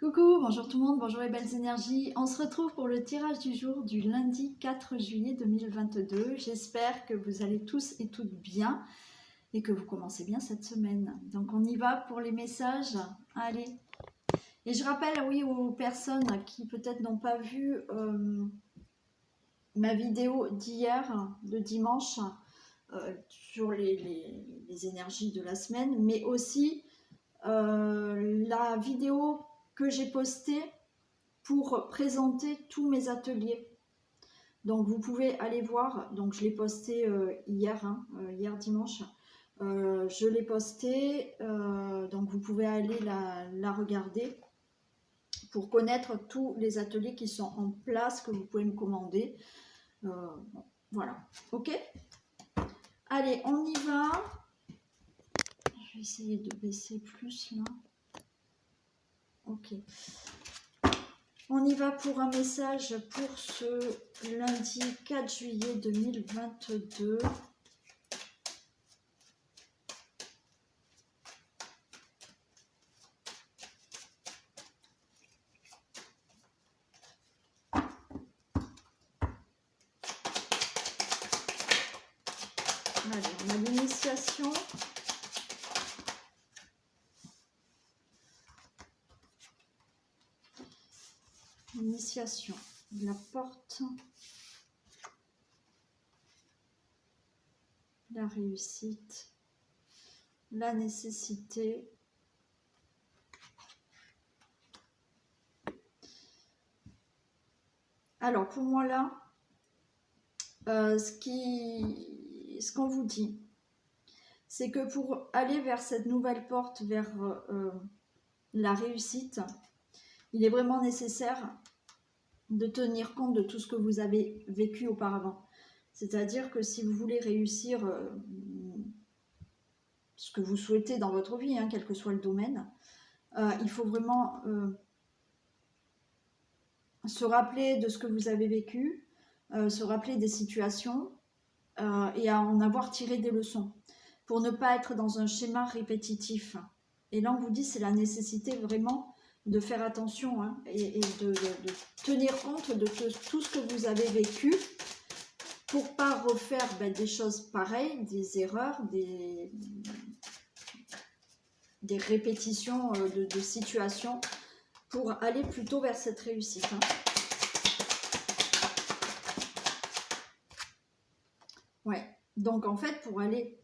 Coucou, bonjour tout le monde, bonjour les belles énergies. On se retrouve pour le tirage du jour du lundi 4 juillet 2022. J'espère que vous allez tous et toutes bien et que vous commencez bien cette semaine. Donc on y va pour les messages. Allez. Et je rappelle, oui, aux personnes qui peut-être n'ont pas vu ma vidéo d'hier, de dimanche, sur les énergies de la semaine, mais aussi la vidéo que j'ai postée pour présenter tous mes ateliers. Donc vous pouvez aller voir, donc je l'ai posté hier, hier dimanche, je l'ai posté, donc vous pouvez aller la regarder pour connaître tous les ateliers qui sont en place, que vous pouvez me commander. Voilà, ok. Allez, on y va. Je vais essayer de baisser plus là. Ok. On y va pour un message pour ce lundi 4 juillet 2022. Allez, on a l'initiation. Initiation, la porte, la réussite, la nécessité, alors pour moi là, ce qu'on vous dit, c'est que pour aller vers cette nouvelle porte, vers la réussite, il est vraiment nécessaire de tenir compte de tout ce que vous avez vécu auparavant. C'est-à-dire que si vous voulez réussir ce que vous souhaitez dans votre vie, quel que soit le domaine, il faut vraiment se rappeler de ce que vous avez vécu, se rappeler des situations et à en avoir tiré des leçons pour ne pas être dans un schéma répétitif. Et là, on vous dit, c'est la nécessité vraiment de faire attention et de tenir compte de tout ce que vous avez vécu pour ne pas refaire des choses pareilles, des erreurs, des répétitions de situations pour aller plutôt vers cette réussite. Ouais, donc en fait, pour aller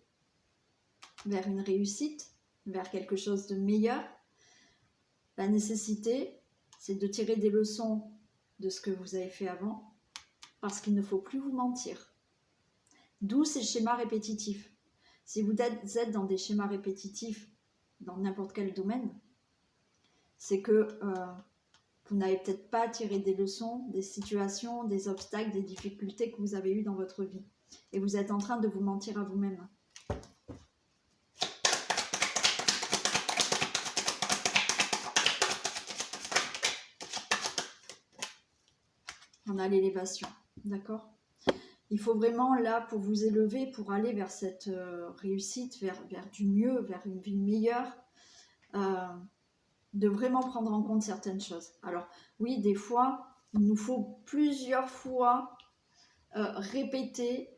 vers une réussite, vers quelque chose de meilleur, la nécessité, c'est de tirer des leçons de ce que vous avez fait avant, parce qu'il ne faut plus vous mentir. D'où ces schémas répétitifs. Si vous êtes dans des schémas répétitifs dans n'importe quel domaine, c'est que vous n'avez peut-être pas tiré des leçons, des situations, des obstacles, des difficultés que vous avez eues dans votre vie. Et vous êtes en train de vous mentir à vous-même. On a l'élévation, d'accord? Il faut vraiment, là, pour vous élever, pour aller vers cette réussite, vers du mieux, vers une vie meilleure, de vraiment prendre en compte certaines choses. Alors, oui, des fois, il nous faut plusieurs fois répéter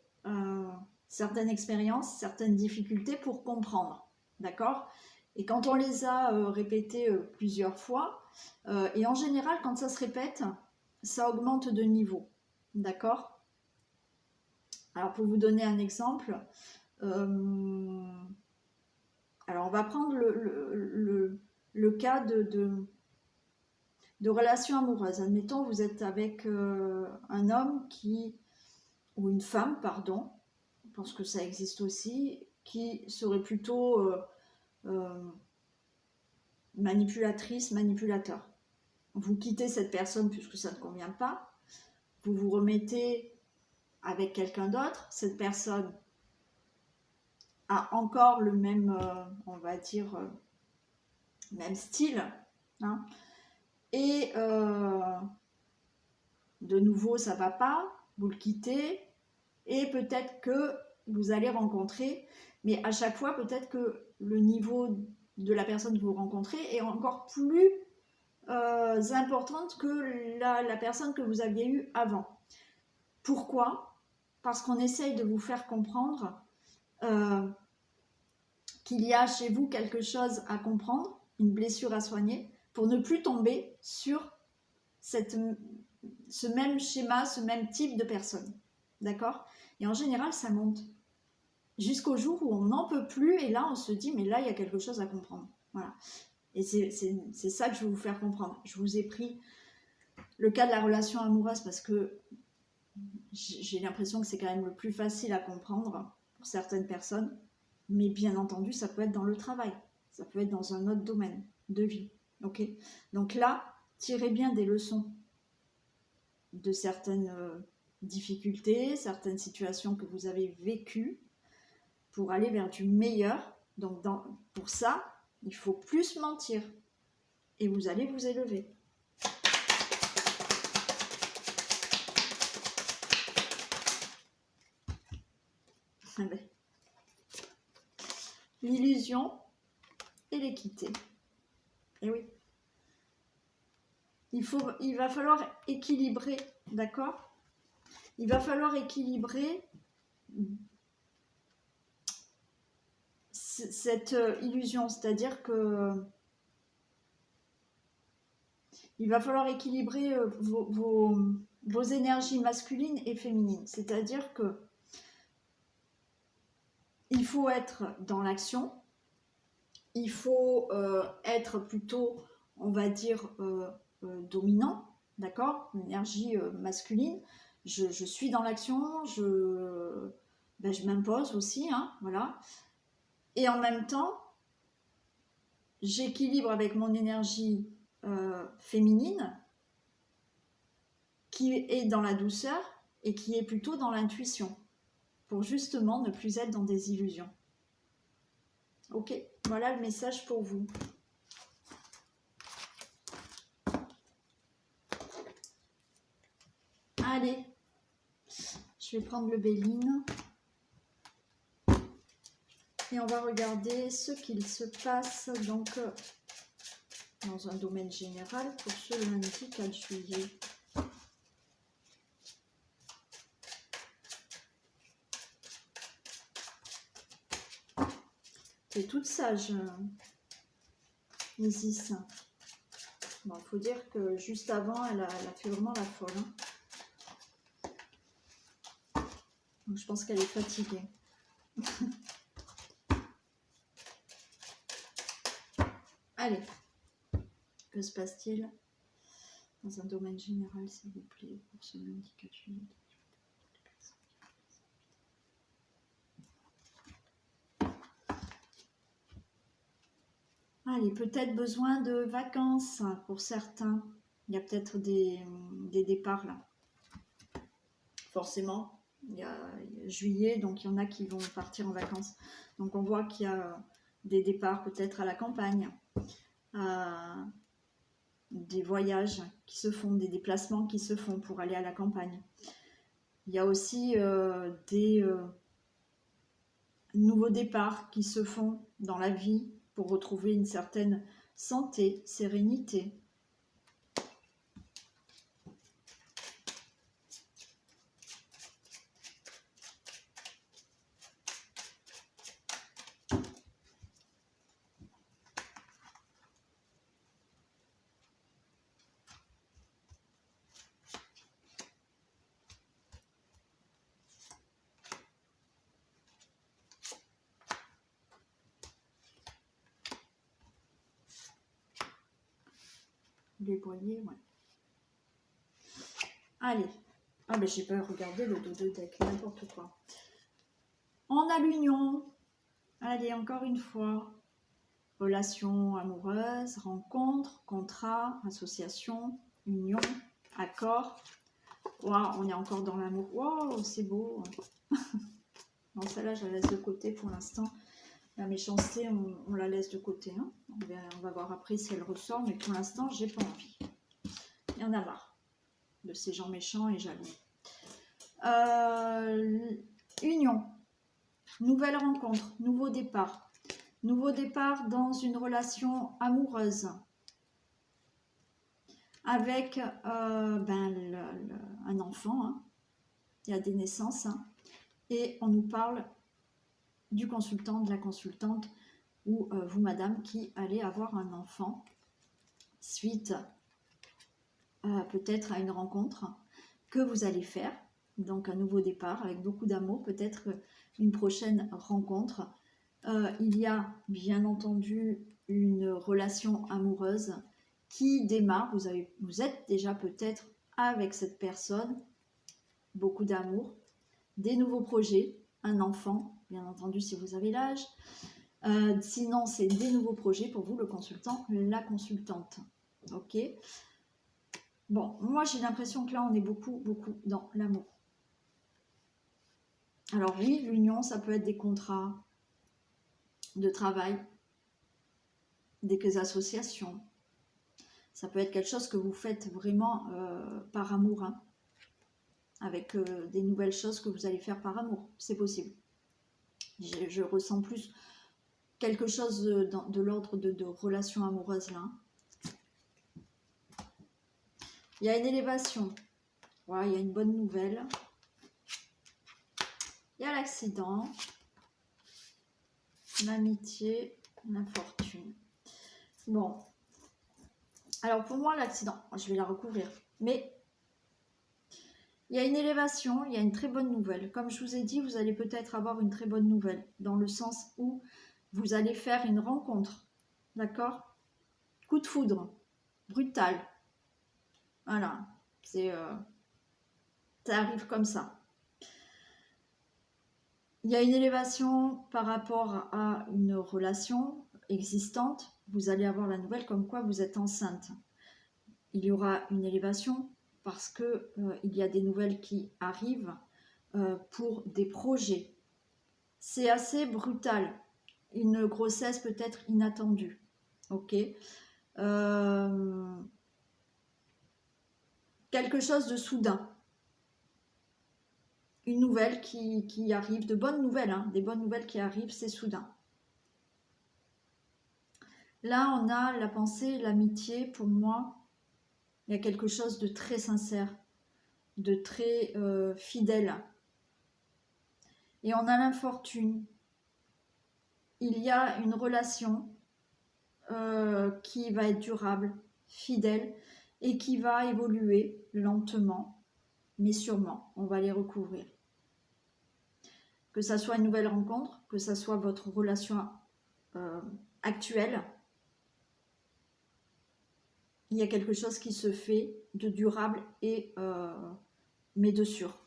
certaines expériences, certaines difficultés pour comprendre, d'accord? Et quand on les a répétées plusieurs fois, et en général, quand ça se répète, ça augmente de niveau, d'accord? Alors, pour vous donner un exemple, alors on va prendre le cas de relations amoureuses. Admettons, vous êtes avec un homme ou une femme, pardon, parce que ça existe aussi, qui serait plutôt manipulatrice, manipulateur. Vous quittez cette personne puisque ça ne convient pas, vous vous remettez avec quelqu'un d'autre, cette personne a encore le même, on va dire, même style, et de nouveau ça va pas, vous le quittez, et peut-être que vous allez rencontrer, mais à chaque fois peut-être que le niveau de la personne que vous rencontrez est encore plus importante que la personne que vous aviez eue avant. Pourquoi? Parce qu'on essaye de vous faire comprendre qu'il y a chez vous quelque chose à comprendre, une blessure à soigner, pour ne plus tomber sur ce même schéma, ce même type de personne. D'accord? Et en général, ça monte. Jusqu'au jour où on n'en peut plus, et là, on se dit, mais là, il y a quelque chose à comprendre. Voilà. Et c'est ça que je veux vous faire comprendre. Je vous ai pris le cas de la relation amoureuse parce que j'ai l'impression que c'est quand même le plus facile à comprendre pour certaines personnes. Mais bien entendu, ça peut être dans le travail. Ça peut être dans un autre domaine de vie. Ok? Donc là, tirez bien des leçons de certaines difficultés, certaines situations que vous avez vécues pour aller vers du meilleur. Donc pour ça, il faut plus mentir et vous allez vous élever. L'illusion et l'équité. Et oui. Il va falloir équilibrer, d'accord? Il va falloir équilibrer cette illusion, c'est-à-dire que il va falloir équilibrer vos énergies masculines et féminines, c'est-à-dire que il faut être dans l'action, il faut être plutôt, on va dire, dominant, d'accord? L'énergie masculine, je suis dans l'action, je m'impose aussi, hein, voilà. Et en même temps, j'équilibre avec mon énergie féminine qui est dans la douceur et qui est plutôt dans l'intuition pour justement ne plus être dans des illusions. Ok, voilà le message pour vous. Allez, je vais prendre le Béline et on va regarder ce qu'il se passe donc dans un domaine général pour ce lundi 4 juillet. C'est toute sage, Isis. Bon, faut dire que juste avant, elle a fait vraiment la folle. Hein. Donc, je pense qu'elle est fatiguée. Allez, que se passe-t-il dans un domaine général, s'il vous plaît, pour ce lundi 4 juillet? Allez, peut-être besoin de vacances pour certains. Il y a peut-être des départs là. Forcément, il y a juillet, donc il y en a qui vont partir en vacances. Donc on voit qu'il y a des départs peut-être à la campagne, des voyages qui se font, des déplacements qui se font pour aller à la campagne. Il y a aussi des nouveaux départs qui se font dans la vie pour retrouver une certaine santé, sérénité. Les voyez, ouais. Allez. Ah ben j'ai pas regardé le dos de deck, n'importe quoi. On a l'union. Allez, encore une fois. Relation amoureuse, rencontre, contrat, association, union, accord. Wow, on est encore dans l'amour. Wow, c'est beau. Bon, celle-là, je la laisse de côté pour l'instant. La méchanceté, on la laisse de côté. Hein. On va voir après si elle ressort, mais pour l'instant, j'ai pas envie. Il y en a marre de ces gens méchants et jaloux. Union, nouvelle rencontre, nouveau départ. Nouveau départ dans une relation amoureuse. avec un enfant, hein. Il y a des naissances, hein. Et on nous parle du consultant, de la consultante, ou vous madame qui allez avoir un enfant suite peut-être à une rencontre que vous allez faire, donc un nouveau départ avec beaucoup d'amour, peut-être une prochaine rencontre. Il y a bien entendu une relation amoureuse qui démarre, vous êtes déjà peut-être avec cette personne, beaucoup d'amour, des nouveaux projets, un enfant, bien entendu si vous avez l'âge. Sinon, c'est des nouveaux projets pour vous, le consultant, la consultante. Ok. Bon, moi j'ai l'impression que là, on est beaucoup dans l'amour. Alors oui, l'union, ça peut être des contrats de travail, des associations. Ça peut être quelque chose que vous faites vraiment par amour, hein, avec des nouvelles choses que vous allez faire par amour. C'est possible. Je ressens plus quelque chose de l'ordre de relations amoureuses là. Il y a une élévation. Voilà, il y a une bonne nouvelle. Il y a l'accident, l'amitié, la fortune. Bon. Alors pour moi, l'accident, je vais la recouvrir. Mais il y a une élévation, il y a une très bonne nouvelle. Comme je vous ai dit, vous allez peut-être avoir une très bonne nouvelle. Dans le sens où vous allez faire une rencontre. D'accord? Coup de foudre. Brutal. Voilà. Ça arrive comme ça. Il y a une élévation par rapport à une relation existante. Vous allez avoir la nouvelle comme quoi vous êtes enceinte. Il y aura une élévation parce que il y a des nouvelles qui arrivent pour des projets. C'est assez brutal. Une grossesse peut-être inattendue. Ok. Quelque chose de soudain. Une nouvelle qui arrive, de bonnes nouvelles, hein, des bonnes nouvelles qui arrivent, c'est soudain. Là, on a la pensée, l'amitié, pour moi, il y a quelque chose de très sincère, de très fidèle. Et on a l'infortune. Il y a une relation qui va être durable, fidèle, et qui va évoluer lentement, mais sûrement, on va les recouvrir. Que ça soit une nouvelle rencontre, que ça soit votre relation actuelle, il y a quelque chose qui se fait de durable et mais de sûr.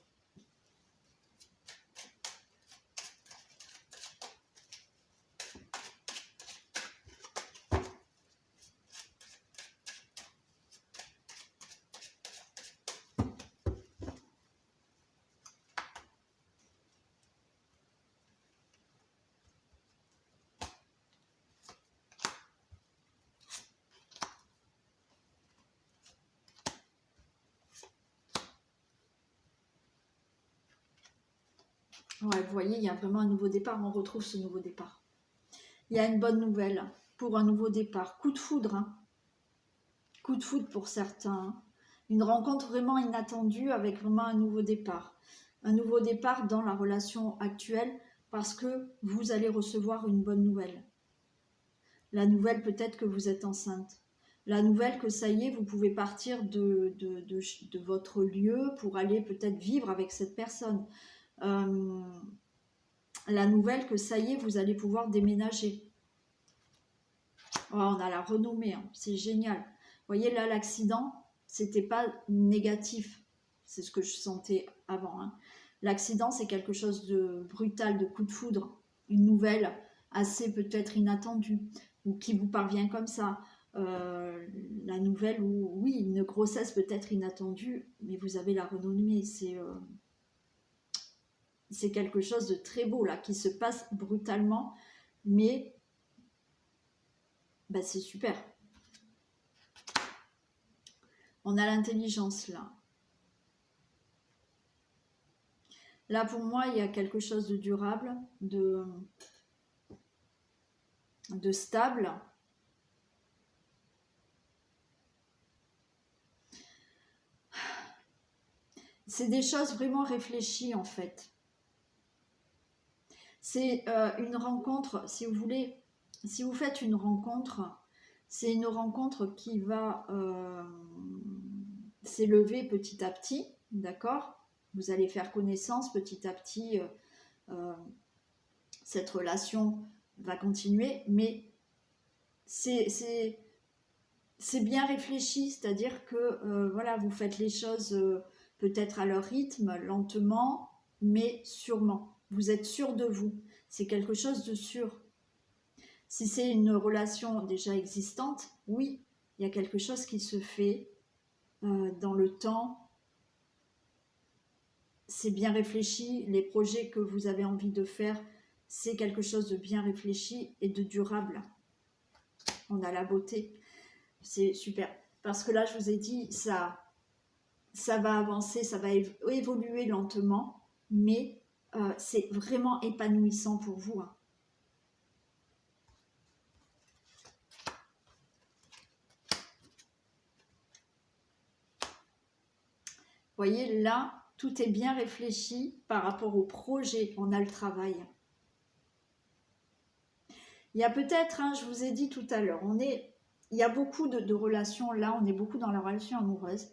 Ouais, vous voyez, il y a vraiment un nouveau départ, on retrouve ce nouveau départ. Il y a une bonne nouvelle pour un nouveau départ. Coup de foudre, hein. Coup de foudre pour certains. Une rencontre vraiment inattendue avec vraiment un nouveau départ. Un nouveau départ dans la relation actuelle parce que vous allez recevoir une bonne nouvelle. La nouvelle peut-être que vous êtes enceinte. La nouvelle que ça y est, vous pouvez partir de votre lieu pour aller peut-être vivre avec cette personne. La nouvelle que ça y est, vous allez pouvoir déménager. Oh, on a la renommée, hein. C'est génial. Vous voyez là, l'accident, c'était pas négatif. C'est ce que je sentais avant, hein. L'accident, c'est quelque chose de brutal, de coup de foudre. Une nouvelle assez peut-être inattendue ou qui vous parvient comme ça. La nouvelle où, oui, une grossesse peut-être inattendue, mais vous avez la renommée. C'est quelque chose de très beau là, qui se passe brutalement, mais ben, c'est super. On a l'intelligence là. Là, pour moi, il y a quelque chose de durable, de stable. c'est des choses vraiment réfléchies en fait. C'est une rencontre, si vous voulez, si vous faites une rencontre, c'est une rencontre qui va s'élever petit à petit, d'accord? Vous allez faire connaissance petit à petit, cette relation va continuer, mais c'est bien réfléchi, c'est-à-dire que voilà, vous faites les choses peut-être à leur rythme, lentement, mais sûrement. Vous êtes sûr de vous. C'est quelque chose de sûr. Si c'est une relation déjà existante, oui, il y a quelque chose qui se fait dans le temps. C'est bien réfléchi. Les projets que vous avez envie de faire, c'est quelque chose de bien réfléchi et de durable. On a la beauté. C'est super. Parce que là, je vous ai dit, ça va avancer, ça va évoluer lentement, mais c'est vraiment épanouissant pour vous. Hein. Vous voyez, là, tout est bien réfléchi par rapport au projet. On a le travail. Il y a peut-être, hein, je vous ai dit tout à l'heure, il y a beaucoup de relations, là, on est beaucoup dans la relation amoureuse,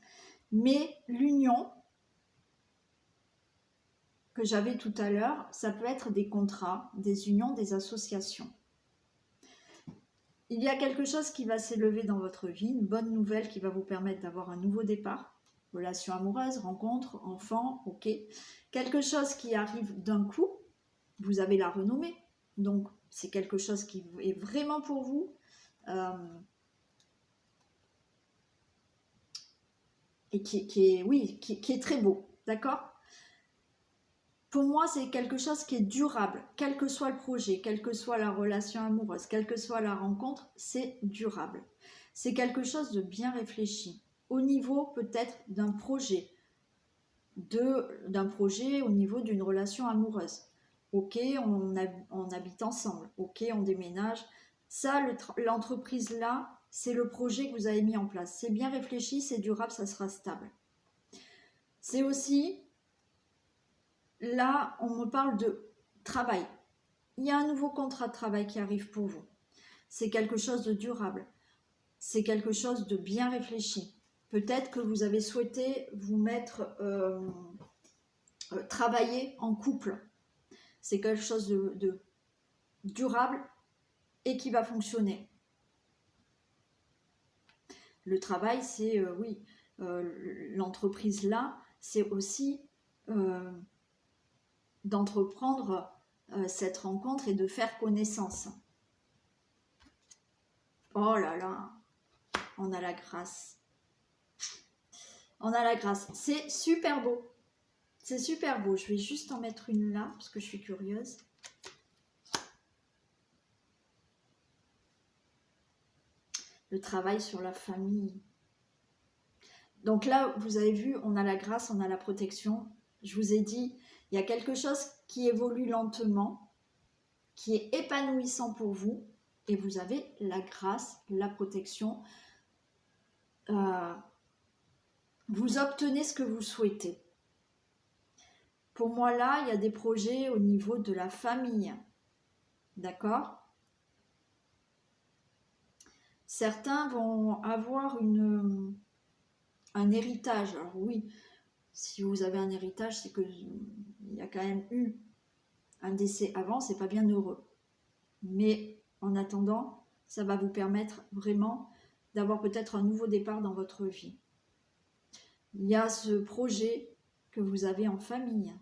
mais l'union que j'avais tout à l'heure, ça peut être des contrats, des unions, des associations. Il y a quelque chose qui va s'élever dans votre vie, une bonne nouvelle qui va vous permettre d'avoir un nouveau départ. Relation amoureuse, rencontre, enfant, ok. Quelque chose qui arrive d'un coup, vous avez la renommée. Donc, c'est quelque chose qui est vraiment pour vous. Et qui est très beau, d'accord? Pour moi, c'est quelque chose qui est durable, quel que soit le projet, quelle que soit la relation amoureuse, quelle que soit la rencontre, c'est durable. C'est quelque chose de bien réfléchi, au niveau peut-être d'un projet, au niveau d'une relation amoureuse. Ok, on habite ensemble, ok, on déménage. Ça, l'entreprise là, c'est le projet que vous avez mis en place. C'est bien réfléchi, c'est durable, ça sera stable. C'est aussi... Là, on me parle de travail. Il y a un nouveau contrat de travail qui arrive pour vous. C'est quelque chose de durable. C'est quelque chose de bien réfléchi. Peut-être que vous avez souhaité vous mettre travailler en couple. C'est quelque chose de durable et qui va fonctionner. Le travail, c'est, oui, l'entreprise là, c'est aussi d'entreprendre cette rencontre et de faire connaissance. Oh là là, on a la grâce. On a la grâce. C'est super beau. C'est super beau. Je vais juste en mettre une là, parce que je suis curieuse. Le travail sur la famille. Donc là, vous avez vu, on a la grâce, on a la protection. Je vous ai dit, il y a quelque chose qui évolue lentement, qui est épanouissant pour vous, et vous avez la grâce, la protection. Vous obtenez ce que vous souhaitez. Pour moi, là, il y a des projets au niveau de la famille. D'accord ? Certains vont avoir un héritage. Alors oui, si vous avez un héritage, c'est qu'il y a quand même eu un décès avant, c'est pas bien heureux. Mais en attendant, ça va vous permettre vraiment d'avoir peut-être un nouveau départ dans votre vie. Il y a ce projet que vous avez en famille.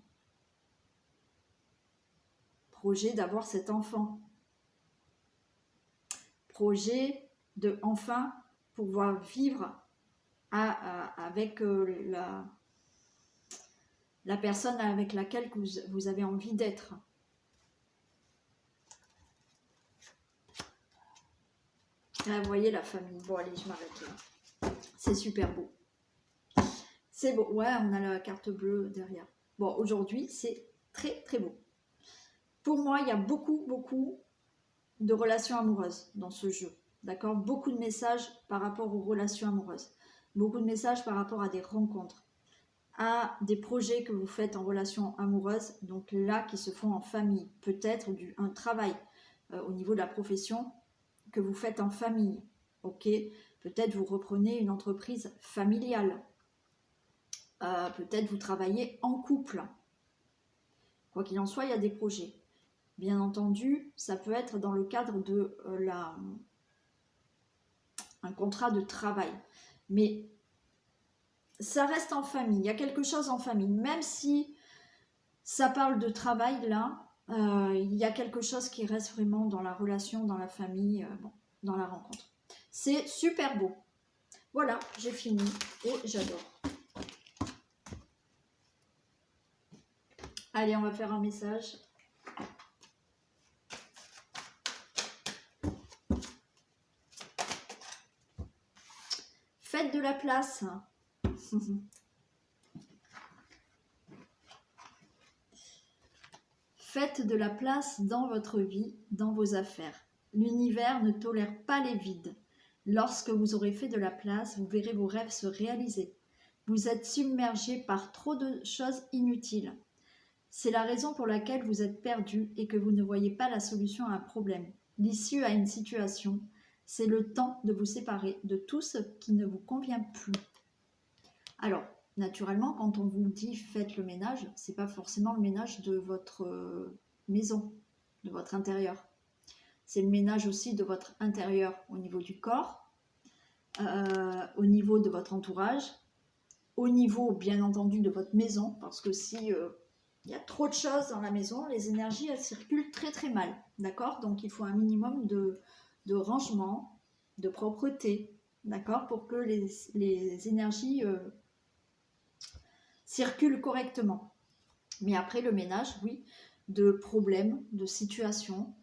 Projet d'avoir cet enfant. Projet de enfin pouvoir vivre avec la personne avec laquelle vous avez envie d'être. Là, vous voyez la famille. Bon, allez, je m'arrête là. C'est super beau. C'est beau. Ouais, on a la carte bleue derrière. Bon, aujourd'hui, c'est très, très beau. Pour moi, il y a beaucoup, beaucoup de relations amoureuses dans ce jeu. D'accord ? Beaucoup de messages par rapport aux relations amoureuses. Beaucoup de messages par rapport à des rencontres. à des projets que vous faites en relation amoureuse, donc là qui se font en famille, peut-être un travail au niveau de la profession que vous faites en famille, ok, peut-être vous reprenez une entreprise familiale, peut-être vous travaillez en couple, quoi qu'il en soit, il y a des projets. Bien entendu, ça peut être dans le cadre de un contrat de travail, mais ça reste en famille, il y a quelque chose en famille, même si ça parle de travail là, il y a quelque chose qui reste vraiment dans la relation, dans la famille, bon, dans la rencontre. C'est super beau. Voilà, j'ai fini et j'adore. Allez, on va faire un message. Faites de la place. Faites de la place dans votre vie, dans vos affaires. L'univers ne tolère pas les vides. Lorsque vous aurez fait de la place, vous verrez vos rêves se réaliser. Vous êtes submergé par trop de choses inutiles. C'est la raison pour laquelle vous êtes perdu et que vous ne voyez pas la solution à un problème, l'issue à une situation. C'est le temps de vous séparer de tout ce qui ne vous convient plus. Alors, naturellement, quand on vous dit faites le ménage, c'est pas forcément le ménage de votre maison, de votre intérieur. C'est le ménage aussi de votre intérieur au niveau du corps, au niveau de votre entourage, au niveau bien entendu de votre maison, parce que si il y a trop de choses dans la maison, les énergies elles circulent très très mal, d'accord? Donc il faut un minimum de rangement, de propreté, d'accord? Pour que les énergies circulent correctement. Mais après le ménage, oui, de problèmes, de situations,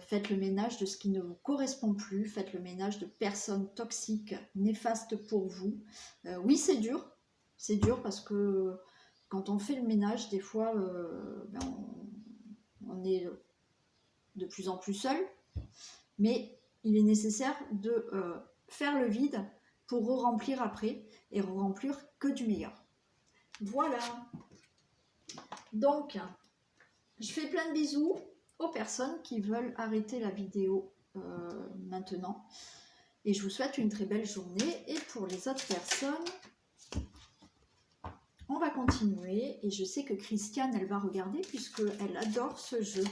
faites le ménage de ce qui ne vous correspond plus, faites le ménage de personnes toxiques, néfastes pour vous. Oui, c'est dur parce que quand on fait le ménage, des fois, on est de plus en plus seul, mais il est nécessaire de faire le vide pour re-remplir après et re-remplir que du meilleur. Voilà. Donc, je fais plein de bisous aux personnes qui veulent arrêter la vidéo maintenant. Et je vous souhaite une très belle journée. Et pour les autres personnes, on va continuer. Et je sais que Christiane, elle va regarder puisqu'elle adore ce jeu.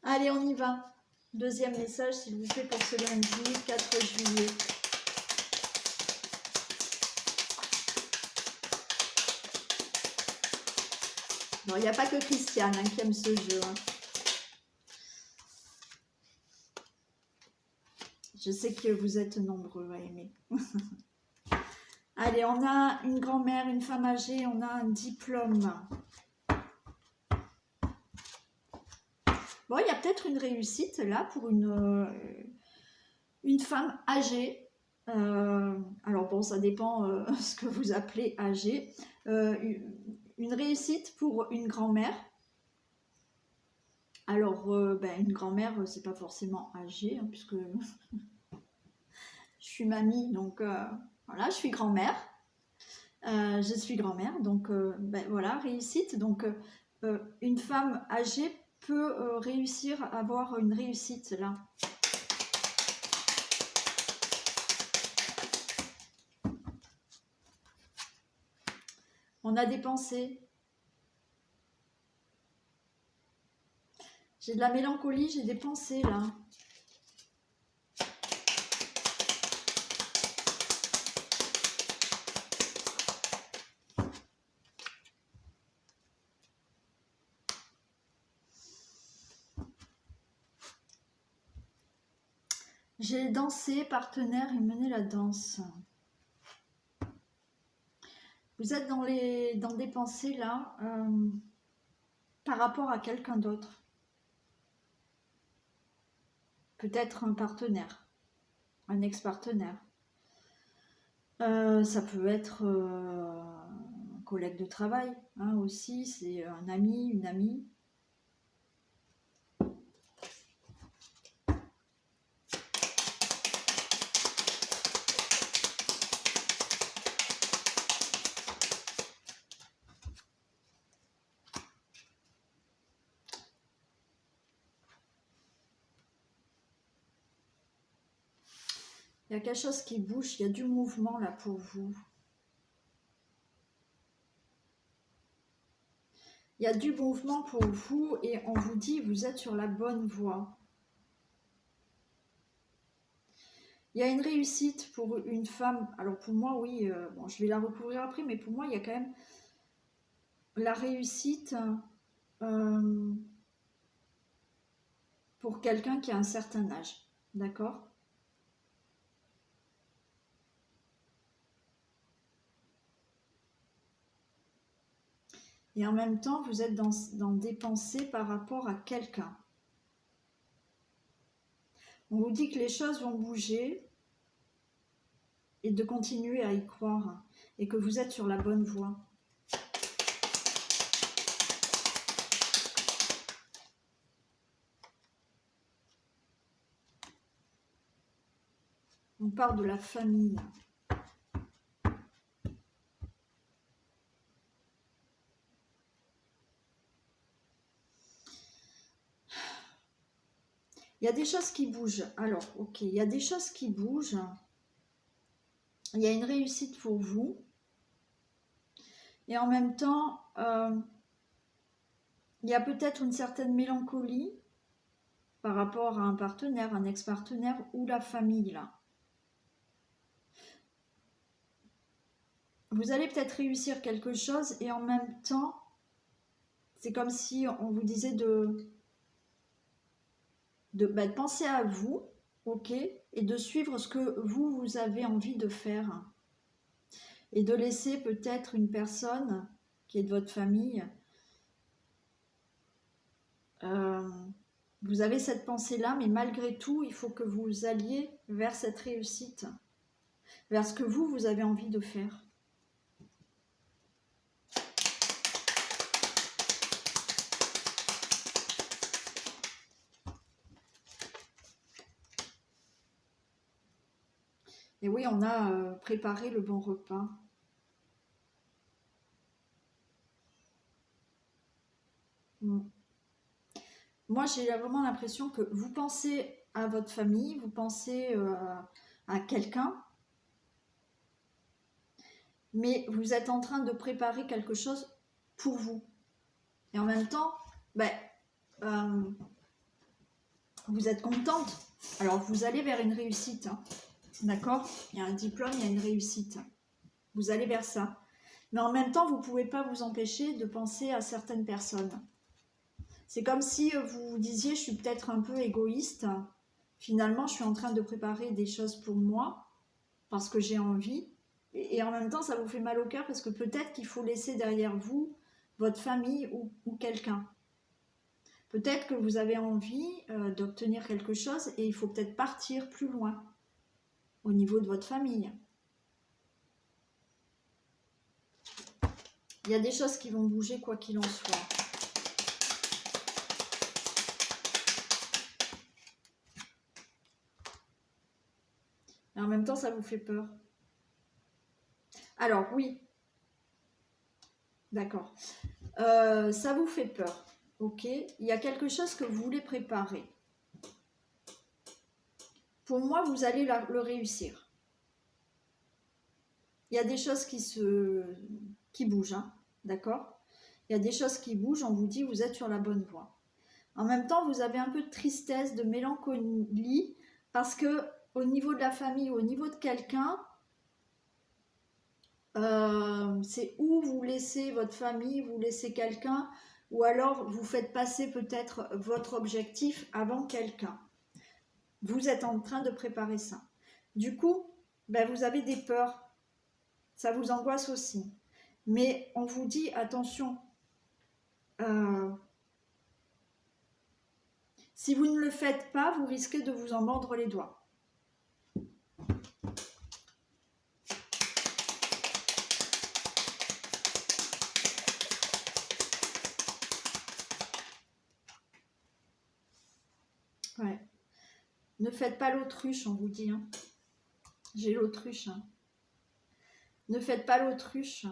Allez, on y va. Deuxième message, s'il vous plaît, pour ce lundi 4 juillet. Bon, il n'y a pas que Christiane qui aime ce jeu. Je sais que vous êtes nombreux à aimer. Allez, on a une grand-mère, une femme âgée, on a un diplôme. Bon, il y a peut-être une réussite là pour une femme âgée. Alors bon, ça dépend ce que vous appelez âgée. Une réussite pour une grand-mère. Alors, une grand-mère, c'est pas forcément âgée, hein, puisque je suis mamie, donc voilà, je suis grand-mère. Je suis grand-mère, donc voilà, réussite. Donc, une femme âgée peut réussir à avoir une réussite là. On a des pensées. J'ai de la mélancolie, j'ai des pensées là. J'ai dansé, partenaire et mené la danse. Vous êtes dans des pensées là par rapport à quelqu'un d'autre. Peut-être un partenaire, un ex-partenaire. Ça peut être un collègue de travail hein, aussi, c'est un ami, une amie. Il y a quelque chose qui bouge, il y a du mouvement là pour vous. Il y a du mouvement pour vous et on vous dit vous êtes sur la bonne voie. Il y a une réussite pour une femme. Alors pour moi, oui, bon, je vais la recouvrir après, mais pour moi, il y a quand même la réussite pour quelqu'un qui a un certain âge. D'accord ? Et en même temps, vous êtes dans des pensées par rapport à quelqu'un. On vous dit que les choses vont bouger et de continuer à y croire et que vous êtes sur la bonne voie. On parle de la famille. Il y a des choses qui bougent. Alors, ok, il y a des choses qui bougent. Il y a une réussite pour vous. Et en même temps, il y a peut-être une certaine mélancolie par rapport à un partenaire, un ex-partenaire ou la famille, là. Vous allez peut-être réussir quelque chose et en même temps, c'est comme si on vous disait de penser à vous, ok, et de suivre ce que vous avez envie de faire. Et de laisser peut-être une personne qui est de votre famille. Vous avez cette pensée-là, mais malgré tout, il faut que vous alliez vers cette réussite, vers ce que vous avez envie de faire. Et oui, on a préparé le bon repas. Moi, j'ai vraiment l'impression que vous pensez à votre famille, vous pensez à quelqu'un, mais vous êtes en train de préparer quelque chose pour vous. Et en même temps, vous êtes contente. Alors, vous allez vers une réussite. Hein. D'accord ? Il y a un diplôme, il y a une réussite. Vous allez vers ça. Mais en même temps, vous ne pouvez pas vous empêcher de penser à certaines personnes. C'est comme si vous vous disiez, je suis peut-être un peu égoïste. Finalement, je suis en train de préparer des choses pour moi parce que j'ai envie. Et en même temps, ça vous fait mal au cœur parce que peut-être qu'il faut laisser derrière vous votre famille ou quelqu'un. Peut-être que vous avez envie d'obtenir quelque chose et il faut peut-être partir plus loin au niveau de votre famille. Il y a des choses qui vont bouger quoi qu'il en soit. Et en même temps, ça vous fait peur. Alors, oui. D'accord. Ça vous fait peur. Ok. Il y a quelque chose que vous voulez préparer. Pour moi, vous allez le réussir. Il y a des choses qui bougent. Hein, d'accord ? Il y a des choses qui bougent. On vous dit, vous êtes sur la bonne voie. En même temps, vous avez un peu de tristesse, de mélancolie, parce que au niveau de la famille, au niveau de quelqu'un, c'est où vous laissez votre famille, vous laissez quelqu'un, ou alors vous faites passer peut-être votre objectif avant quelqu'un. Vous êtes en train de préparer ça. Du coup, vous avez des peurs, ça vous angoisse aussi. Mais on vous dit, attention, si vous ne le faites pas, vous risquez de vous en mordre les doigts. Ouais. Ne faites pas l'autruche, on vous dit. Hein. J'ai l'autruche. Hein. Ne faites pas l'autruche.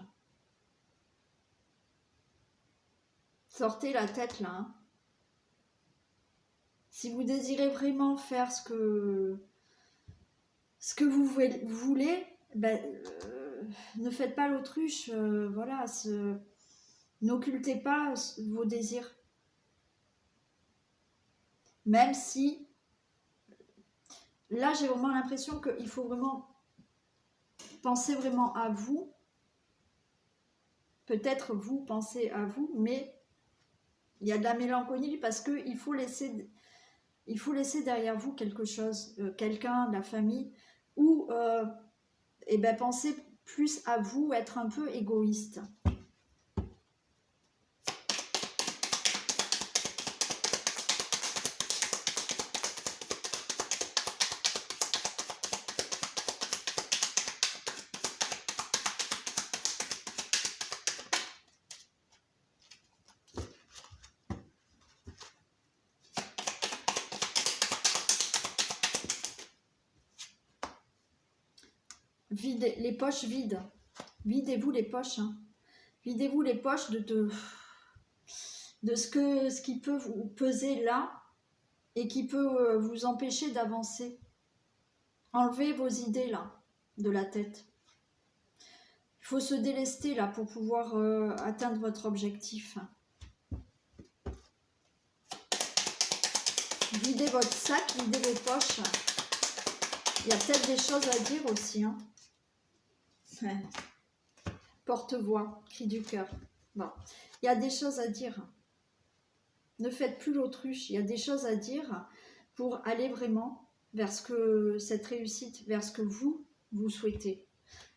Sortez la tête là. Hein. Si vous désirez vraiment faire ce que ce que vous voulez, ben, ne faites pas l'autruche, voilà, n'occultez pas vos désirs. Même si, là j'ai vraiment l'impression qu'il faut vraiment penser vraiment à vous. Peut-être vous pensez à vous, mais il y a de la mélancolie parce qu'il faut laisser derrière vous quelque chose, quelqu'un, de la famille, ou eh ben, pensez plus à vous, être un peu égoïste. Videz les poches vides. Videz-vous les poches. Hein. Videz-vous les poches de ce qui peut vous peser là et qui peut vous empêcher d'avancer. Enlevez vos idées là, de la tête. Il faut se délester là pour pouvoir atteindre votre objectif. Videz votre sac, videz vos poches. Il y a peut-être des choses à dire aussi. Hein. Ouais. Porte-voix, cri du cœur. Bon. Il y a des choses à dire. Ne faites plus l'autruche. Il y a des choses à dire pour aller vraiment vers cette réussite, vers ce que vous souhaitez.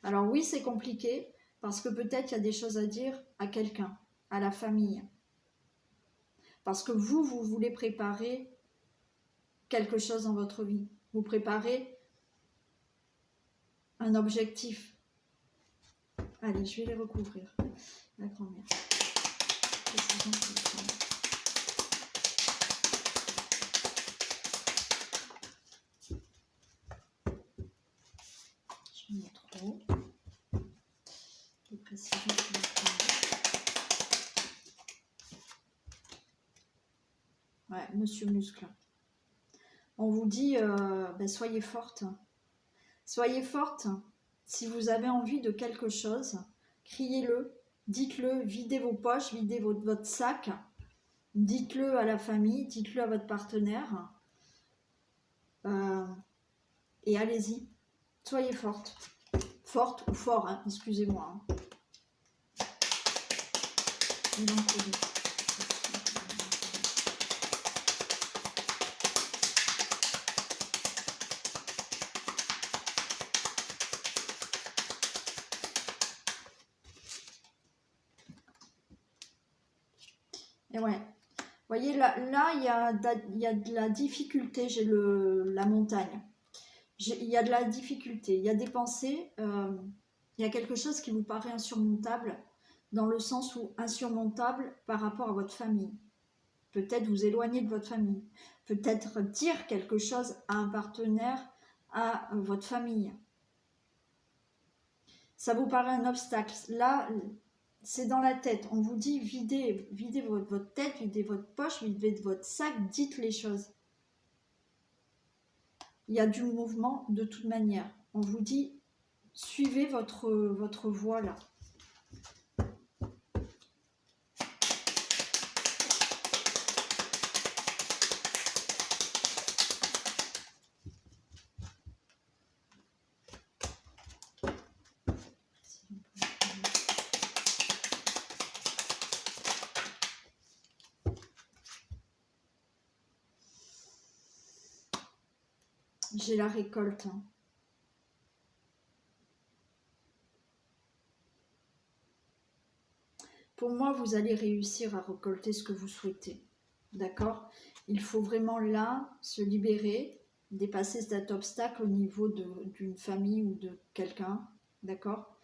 Alors oui, c'est compliqué parce que peut-être il y a des choses à dire à quelqu'un, à la famille. Parce que vous voulez préparer quelque chose dans votre vie. Vous préparez un objectif. Allez, je vais les recouvrir. La grand-mère. Je mets trop. Les précisions pour la grand-mère. Ouais, monsieur Muscle. On vous dit, ben, soyez forte. Soyez forte. Si vous avez envie de quelque chose, criez-le, dites-le, videz vos poches, videz votre sac, dites-le à la famille, dites-le à votre partenaire, et allez-y. Soyez forte. Forte ou fort, hein, excusez-moi. Hein. Et ouais, vous voyez, là il y a de la difficulté, j'ai la montagne. Il y a de la difficulté, il y a des pensées, il y a quelque chose qui vous paraît insurmontable, dans le sens où insurmontable par rapport à votre famille. Peut-être vous éloigner de votre famille, peut-être dire quelque chose à un partenaire, à votre famille. Ça vous paraît un obstacle. Là, c'est dans la tête. On vous dit videz votre tête, videz votre poche, videz votre sac, dites les choses. Il y a du mouvement de toute manière. On vous dit suivez votre voie là. J'ai la récolte. Hein. Pour moi, vous allez réussir à récolter ce que vous souhaitez. D'accord? Il faut vraiment là se libérer, dépasser cet obstacle au niveau d'une famille ou de quelqu'un. D'accord?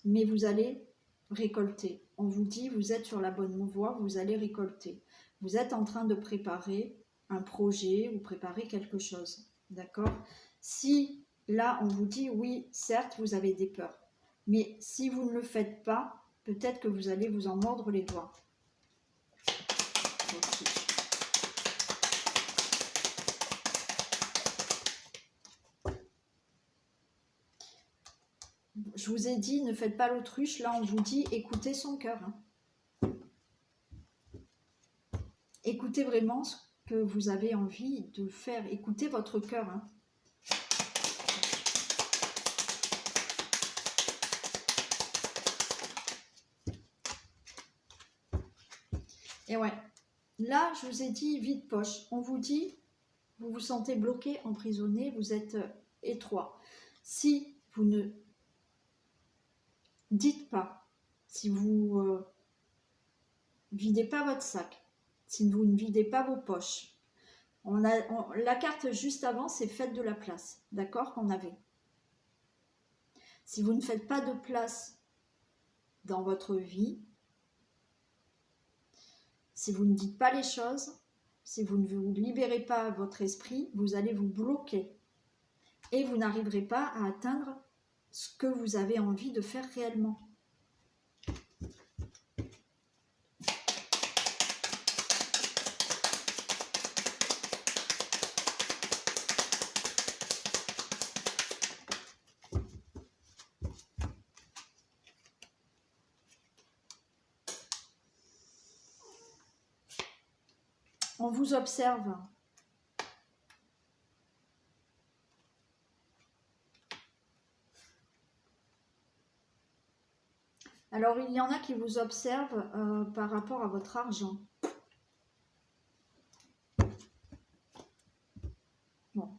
Mais vous allez récolter. On vous dit, vous êtes sur la bonne voie, vous allez récolter. Vous êtes en train de préparer un projet ou préparer quelque chose. D'accord? Si là, on vous dit, oui, certes, vous avez des peurs. Mais si vous ne le faites pas, peut-être que vous allez vous en mordre les doigts. Okay. je vous ai dit, ne faites pas l'autruche. Là, on vous dit, écoutez son cœur. Hein. Écoutez vraiment ce que vous avez envie de faire. Écoutez votre cœur. Hein. Et ouais, là, je vous ai dit vide poche. On vous dit, vous vous sentez bloqué, emprisonné, vous êtes étroit. Si vous ne dites pas, si vous videz pas votre sac, si vous ne videz pas vos poches, la carte juste avant, c'est faites de la place, d'accord, qu'on avait. Si vous ne faites pas de place dans votre vie, si vous ne dites pas les choses, si vous ne vous libérez pas votre esprit, vous allez vous bloquer et vous n'arriverez pas à atteindre ce que vous avez envie de faire réellement. On vous observe. Alors, il y en a qui vous observent par rapport à votre argent. Bon.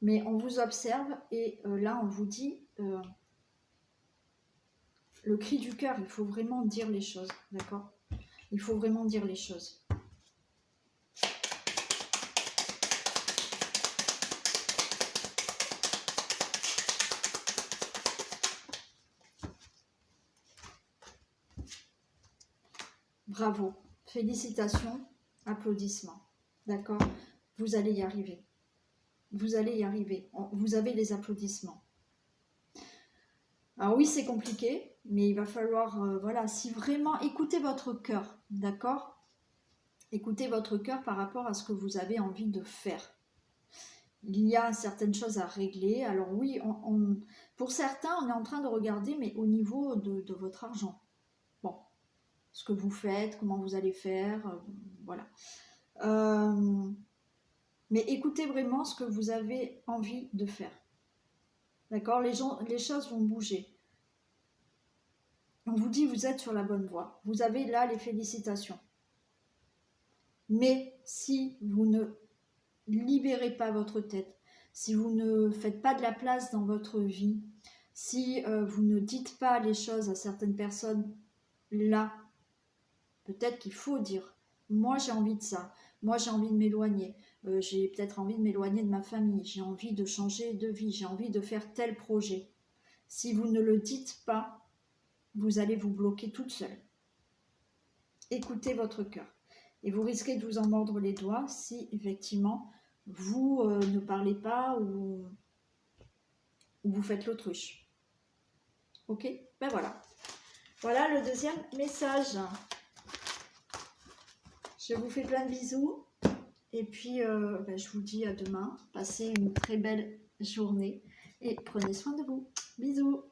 Mais on vous observe et là, on vous dit le cri du cœur, il faut vraiment dire les choses, d'accord? Il faut vraiment dire les choses. Bravo, félicitations, applaudissements, d'accord? Vous allez y arriver. Vous allez y arriver. Vous avez les applaudissements. Alors oui, c'est compliqué, mais il va falloir, voilà, si vraiment, écoutez votre cœur, d'accord? Écoutez votre cœur par rapport à ce que vous avez envie de faire. Il y a certaines choses à régler. Alors oui, pour certains, on est en train de regarder, mais au niveau de votre argent. Bon, ce que vous faites, comment vous allez faire, voilà. Mais écoutez vraiment ce que vous avez envie de faire. D'accord, les choses vont bouger. On vous dit, vous êtes sur la bonne voie. Vous avez là les félicitations. Mais si vous ne libérez pas votre tête, si vous ne faites pas de la place dans votre vie, si vous ne dites pas les choses à certaines personnes, là, peut-être qu'il faut dire, moi j'ai envie de ça, moi j'ai envie de m'éloigner, j'ai peut-être envie de m'éloigner de ma famille, j'ai envie de changer de vie, j'ai envie de faire tel projet. Si vous ne le dites pas, vous allez vous bloquer toute seule. Écoutez votre cœur. Et vous risquez de vous en mordre les doigts si effectivement vous ne parlez pas ou vous faites l'autruche. Ok? Ben voilà. Voilà le deuxième message. Je vous fais plein de bisous. Et puis, je vous dis à demain. Passez une très belle journée et prenez soin de vous. Bisous.